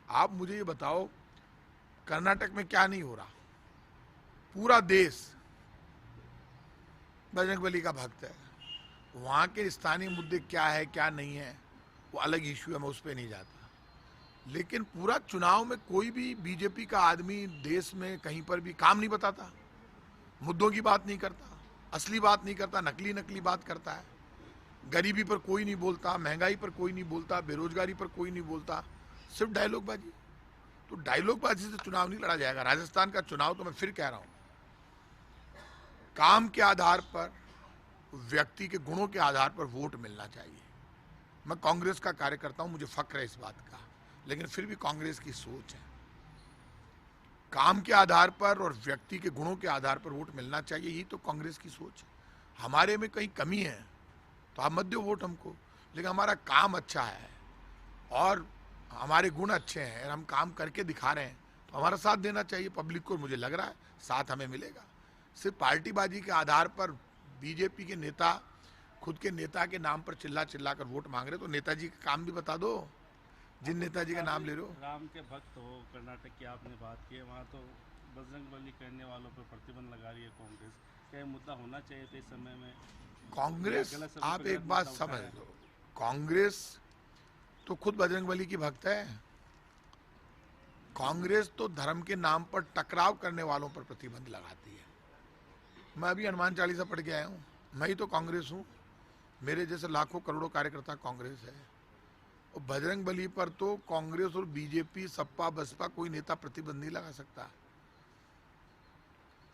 आप मुझे ये बताओ, कर्नाटक में क्या नहीं हो रहा? पूरा देश बजरंगबली का भक्त है। वहाँ के स्थानीय मुद्दे क्या है क्या नहीं है वो अलग इश्यू है, मैं उस पर नहीं जाता। लेकिन पूरा चुनाव में कोई भी बीजेपी का आदमी देश में कहीं पर भी काम नहीं बताता, मुद्दों की बात नहीं करता, असली बात नहीं करता, नकली नकली बात करता है। गरीबी पर कोई नहीं बोलता, महंगाई पर कोई नहीं बोलता, बेरोजगारी पर कोई नहीं बोलता, सिर्फ डायलॉगबाजी। तो डायलॉगबाजी से चुनाव नहीं लड़ा जाएगा। राजस्थान का चुनाव तो मैं फिर कह रहा हूं, काम के आधार पर, व्यक्ति के गुणों के आधार पर वोट मिलना चाहिए। मैं कांग्रेस का कार्यकर्ता हूं, मुझे फक्र है इस बात का, लेकिन फिर भी कांग्रेस की सोच है काम के आधार पर और व्यक्ति के गुणों के आधार पर वोट मिलना चाहिए। यही तो कांग्रेस की सोच है। हमारे में कहीं कमी है तो आप मत दो वोट हमको, लेकिन हमारा काम अच्छा है और हमारे गुण अच्छे हैं और हम काम करके दिखा रहे हैं तो हमारा साथ देना चाहिए पब्लिक को। मुझे लग रहा है साथ हमें मिलेगा। सिर्फ पार्टीबाजी के आधार पर बीजेपी के नेता खुद के नेता के नाम पर चिल्ला चिल्ला कर वोट मांग रहे, तो नेताजी का काम भी बता दो, जिन नेताजी का नाम ले रहे हो। राम के भक्त हो, कर्नाटक की आपने बात की है, वहाँ तो बजरंगबली करने वालों पर प्रतिबंध लगा रही है कांग्रेस। क्या ये मुद्दा होना चाहिए था इस समय में? कांग्रेस, गलत समय आप पर गलत एक बात मुद्दा समझ उठाया। लो, कांग्रेस तो खुद बजरंगबली की भक्त है। कांग्रेस तो धर्म के नाम पर टकराव करने वालों पर प्रतिबंध लगाती है। मैं अभी हनुमान चालीसा पढ़ के आया हूँ, मैं ही तो कांग्रेस हूँ, मेरे जैसे लाखों करोड़ों कार्यकर्ता कांग्रेस है। और बजरंगबली पर तो कांग्रेस और बीजेपी, सपा बसपा कोई नेता प्रतिबंध नहीं लगा सकता,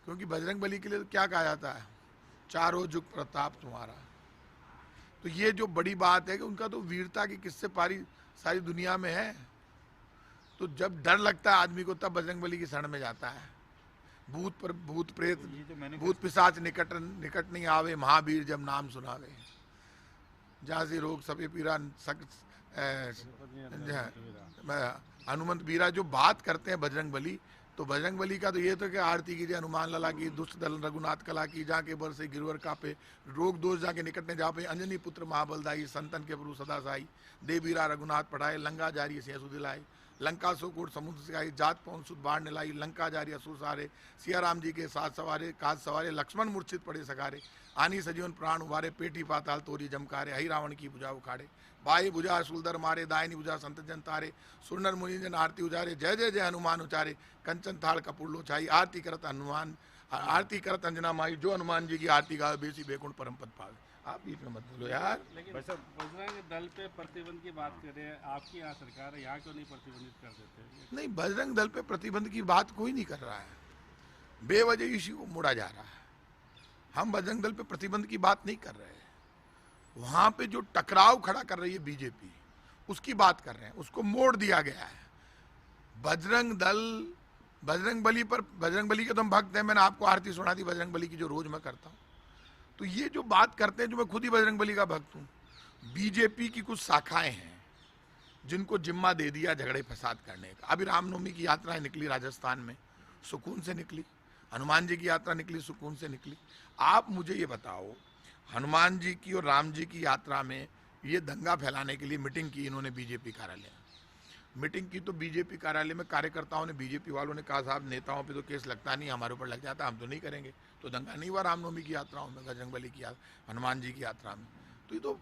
क्योंकि बजरंगबली के लिए तो क्या कहा जाता है, चारों जुग प्रताप तुम्हारा। तो ये जो बड़ी बात है कि उनका तो वीरता की किससे पारी सारी दुनिया में है। तो जब डर लगता है आदमी को तब बजरंगबली की शरण में जाता है। भूत पर भूत प्रेत, भूत पिशाच निकट निकट नहीं आवे, महावीर जब नाम सुनावे। जहाँ से रोग सबे पीरा हनुमंत बीरा जो बात करते हैं बजरंगबली, तो बजरंगबली का तो ये तो कि आरती कीजिए हनुमान लला की, दुष्ट दल रघुनाथ कला की, जाके बर से गिरवर का पे, रोग दोष जाके निकट ने जा पे, अंजनी पुत्र महाबलदाई, संतन के प्रभु सदा साई, दे बीरा रघुनाथ पढ़ाए, लंगा जारी से दिलाए, लंका सो कोट समुद्र सिखाई, जात पवन सुध बाढ़ निलाई, लंका जारी असुर सारे, सिया राम जी के साथ सवारे, काज सवारे, लक्ष्मण मूर्छित पड़े सगारे, आनी सजीवन प्राण उबारे, पेटी पाताल तोरी जमकारे, हई रावण की भुजा उखाड़े, बाई भुजा सुलदर मारे, दायनी भुजा संत जन तारे, सुरनर मुनि जन आरती उजारे, जय जय जय हनुमान उचारे, कंचन थाल कपूर लो छाई, आरती करत हनुमान, आरती करत अंजना माई, जो हनुमान जी की आरती गावे बेसी बेकुंठ परम पद पावे। आप बीच में मत बोलो यार। लेकिन बजरंग दल पे प्रतिबंध की बात कर रहे हैं, आपकी यहाँ सरकार है, यहाँ क्यों नहीं प्रतिबंधित कर देते? नहीं, बजरंग दल पे प्रतिबंध की बात कोई नहीं कर रहा है, बेवजह इश्यू को मोड़ा जा रहा है। हम बजरंग दल पे प्रतिबंध की बात नहीं कर रहे हैं, वहां पे जो टकराव खड़ा कर रही है बीजेपी उसकी बात कर रहे हैं, उसको मोड़ दिया गया है। बजरंग दल, बजरंगबली पर, बजरंगबली के तो हम भक्त हैं, मैंने आपको आरती सुना दी बजरंगबली की जो रोज मैं करता हूं। तो ये जो बात करते हैं, जो मैं खुद ही बजरंगबली का भक्त हूं, बीजेपी की कुछ शाखाएं हैं जिनको जिम्मा दे दिया झगड़े फसाद करने का। अभी रामनवमी की यात्रा निकली राजस्थान में, सुकून से निकली। हनुमान जी की यात्रा निकली, सुकून से निकली। आप मुझे ये बताओ, हनुमान जी की और राम जी की यात्रा में ये दंगा फैलाने के लिए मीटिंग की इन्होंने बीजेपी कार्यालय, मीटिंग की तो बीजेपी कार्यालय में कार्यकर्ताओं ने, बीजेपी वालों ने कहा साहब नेताओं पे तो केस लगता नहीं, हमारे ऊपर लग जाता, हम तो नहीं करेंगे। तो दंगा नहीं हुआ रामनवमी की यात्राओं में, बजरंगबली की हनुमान जी की यात्रा में। तो ये तो